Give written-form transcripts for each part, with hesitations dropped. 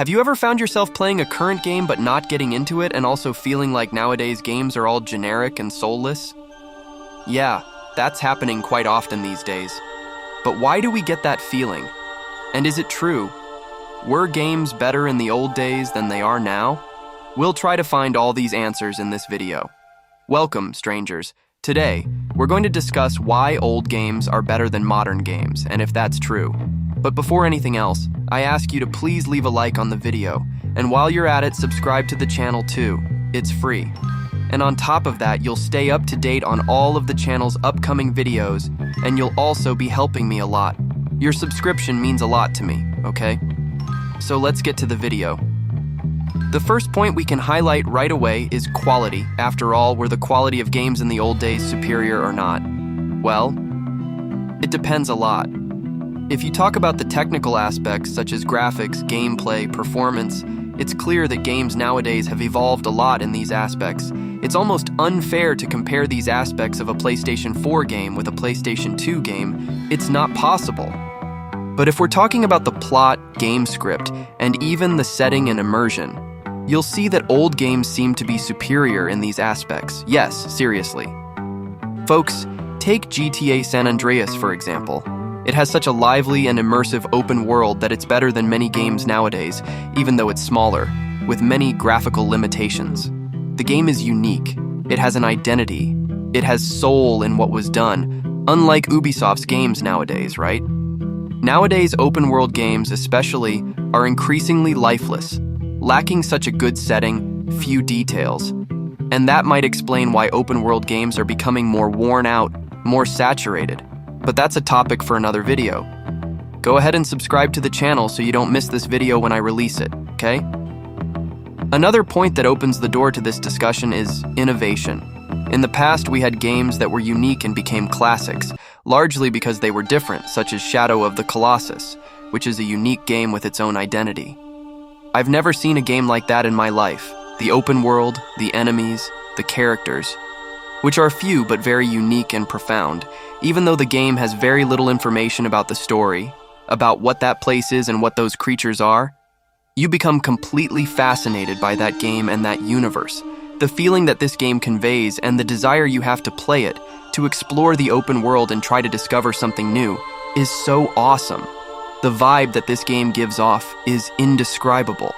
Have you ever found yourself playing a current game but not getting into it and also feeling like nowadays games are all generic and soulless? Yeah, that's happening quite often these days. But why do we get that feeling? And is it true? Were games better in the old days than they are now? We'll try to find all these answers in this video. Welcome, strangers. Today, we're going to discuss why old games are better than modern games, and if that's true. But before anything else, I ask you to please leave a like on the video, and while you're at it, subscribe to the channel too. It's free. And on top of that, you'll stay up to date on all of the channel's upcoming videos, and you'll also be helping me a lot. Your subscription means a lot to me, okay? So let's get to the video. The first point we can highlight right away is quality. After all, were the quality of games in the old days superior or not? Well, it depends a lot. If you talk about the technical aspects such as graphics, gameplay, performance, it's clear that games nowadays have evolved a lot in these aspects. It's almost unfair to compare these aspects of a PlayStation 4 game with a PlayStation 2 game. It's not possible. But if we're talking about the plot, game script, and even the setting and immersion, you'll see that old games seem to be superior in these aspects. Yes, seriously. Folks, take GTA San Andreas, for example. It has such a lively and immersive open world that it's better than many games nowadays, even though it's smaller, with many graphical limitations. The game is unique. It has an identity. It has soul in what was done, unlike Ubisoft's games nowadays, right? Nowadays, open-world games, especially, are increasingly lifeless, lacking such a good setting, few details. And that might explain why open-world games are becoming more worn out, more saturated. But that's a topic for another video. Go ahead and subscribe to the channel so you don't miss this video when I release it, okay? Another point that opens the door to this discussion is innovation. In the past, we had games that were unique and became classics, largely because they were different, such as Shadow of the Colossus, which is a unique game with its own identity. I've never seen a game like that in my life. The open world, the enemies, the characters, which are few but very unique and profound, even though the game has very little information about the story, about what that place is and what those creatures are. You become completely fascinated by that game and that universe. The feeling that this game conveys and the desire you have to play it, to explore the open world and try to discover something new, is so awesome. The vibe that this game gives off is indescribable.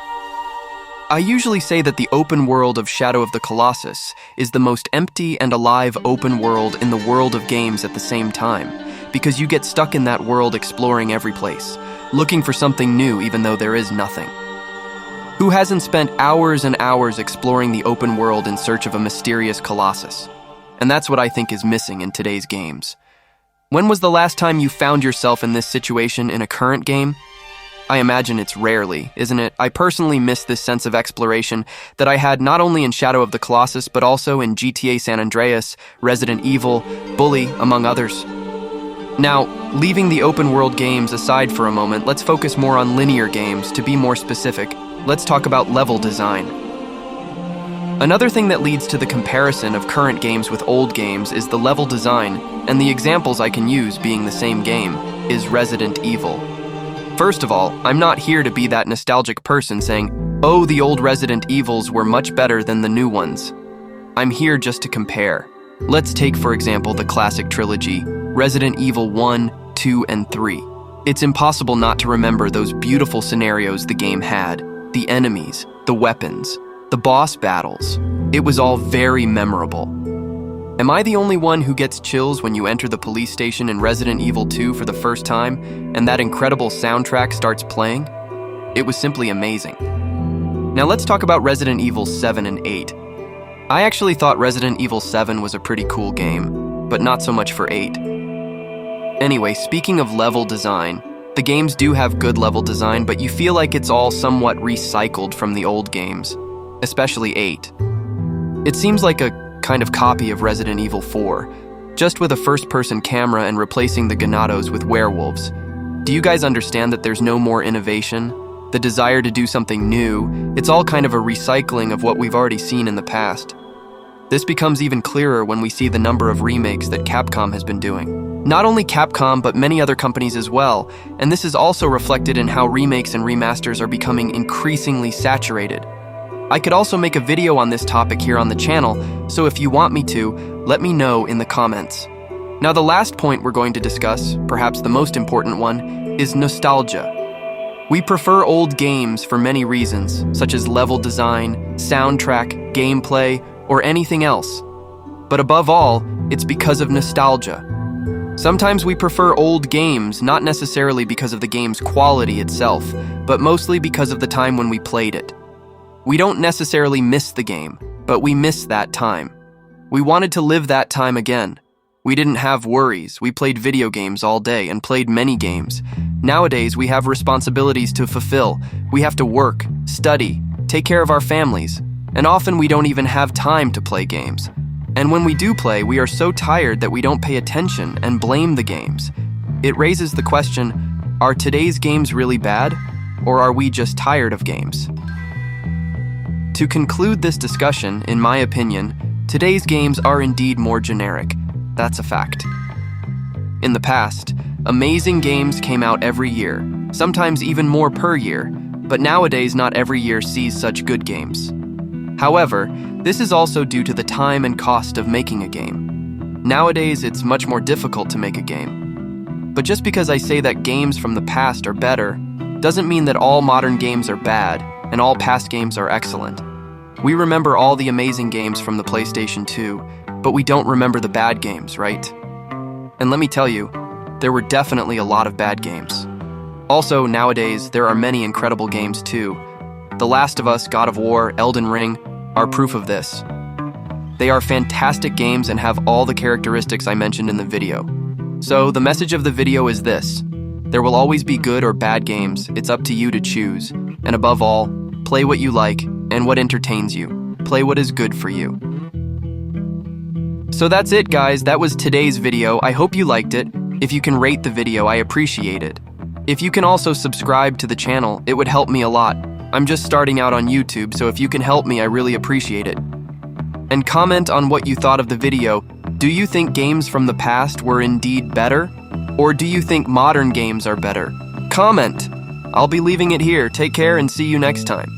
I usually say that the open world of Shadow of the Colossus is the most empty and alive open world in the world of games at the same time, because you get stuck in that world exploring every place, looking for something new even though there is nothing. Who hasn't spent hours and hours exploring the open world in search of a mysterious colossus? And that's what I think is missing in today's games. When was the last time you found yourself in this situation in a current game? I imagine it's rarely, isn't it? I personally miss this sense of exploration that I had not only in Shadow of the Colossus, but also in GTA San Andreas, Resident Evil, Bully, among others. Now, leaving the open world games aside for a moment, let's focus more on linear games. To be more specific, let's talk about level design. Another thing that leads to the comparison of current games with old games is the level design, and the examples I can use being the same game is Resident Evil. First of all, I'm not here to be that nostalgic person saying, oh, the old Resident Evils were much better than the new ones. I'm here just to compare. Let's take, for example, the classic trilogy, Resident Evil 1, 2, and 3. It's impossible not to remember those beautiful scenarios the game had, the enemies, the weapons, the boss battles. It was all very memorable. Am I the only one who gets chills when you enter the police station in Resident Evil 2 for the first time and that incredible soundtrack starts playing? It was simply amazing. Now let's talk about Resident Evil 7 and 8. I actually thought Resident Evil 7 was a pretty cool game, but not so much for 8. Anyway, speaking of level design, the games do have good level design, but you feel like it's all somewhat recycled from the old games, especially 8. It seems like a kind of copy of Resident Evil 4, just with a first-person camera and replacing the Ganados with werewolves. Do you guys understand that there's no more innovation? The desire to do something new, it's all kind of a recycling of what we've already seen in the past. This becomes even clearer when we see the number of remakes that Capcom has been doing. Not only Capcom, but many other companies as well, and this is also reflected in how remakes and remasters are becoming increasingly saturated. I could also make a video on this topic here on the channel, so if you want me to, let me know in the comments. Now the last point we're going to discuss, perhaps the most important one, is nostalgia. We prefer old games for many reasons, such as level design, soundtrack, gameplay, or anything else. But above all, it's because of nostalgia. Sometimes we prefer old games, not necessarily because of the game's quality itself, but mostly because of the time when we played it. We don't necessarily miss the game, but we miss that time. We wanted to live that time again. We didn't have worries. We played video games all day and played many games. Nowadays, we have responsibilities to fulfill. We have to work, study, take care of our families, and often we don't even have time to play games. And when we do play, we are so tired that we don't pay attention and blame the games. It raises the question, are today's games really bad, or are we just tired of games? To conclude this discussion, in my opinion, today's games are indeed more generic. That's a fact. In the past, amazing games came out every year, sometimes even more per year, but nowadays not every year sees such good games. However, this is also due to the time and cost of making a game. Nowadays, it's much more difficult to make a game. But just because I say that games from the past are better, doesn't mean that all modern games are bad and all past games are excellent. We remember all the amazing games from the PlayStation 2, but we don't remember the bad games, right? And let me tell you, there were definitely a lot of bad games. Also, nowadays, there are many incredible games too. The Last of Us, God of War, Elden Ring are proof of this. They are fantastic games and have all the characteristics I mentioned in the video. So the message of the video is this: there will always be good or bad games, it's up to you to choose. And above all, play what you like and what entertains you. Play what is good for you. So that's it, guys. That was today's video. I hope you liked it. If you can rate the video, I appreciate it. If you can also subscribe to the channel, it would help me a lot. I'm just starting out on YouTube, so if you can help me, I really appreciate it. And comment on what you thought of the video. Do you think games from the past were indeed better? Or do you think modern games are better? Comment! I'll be leaving it here. Take care and see you next time.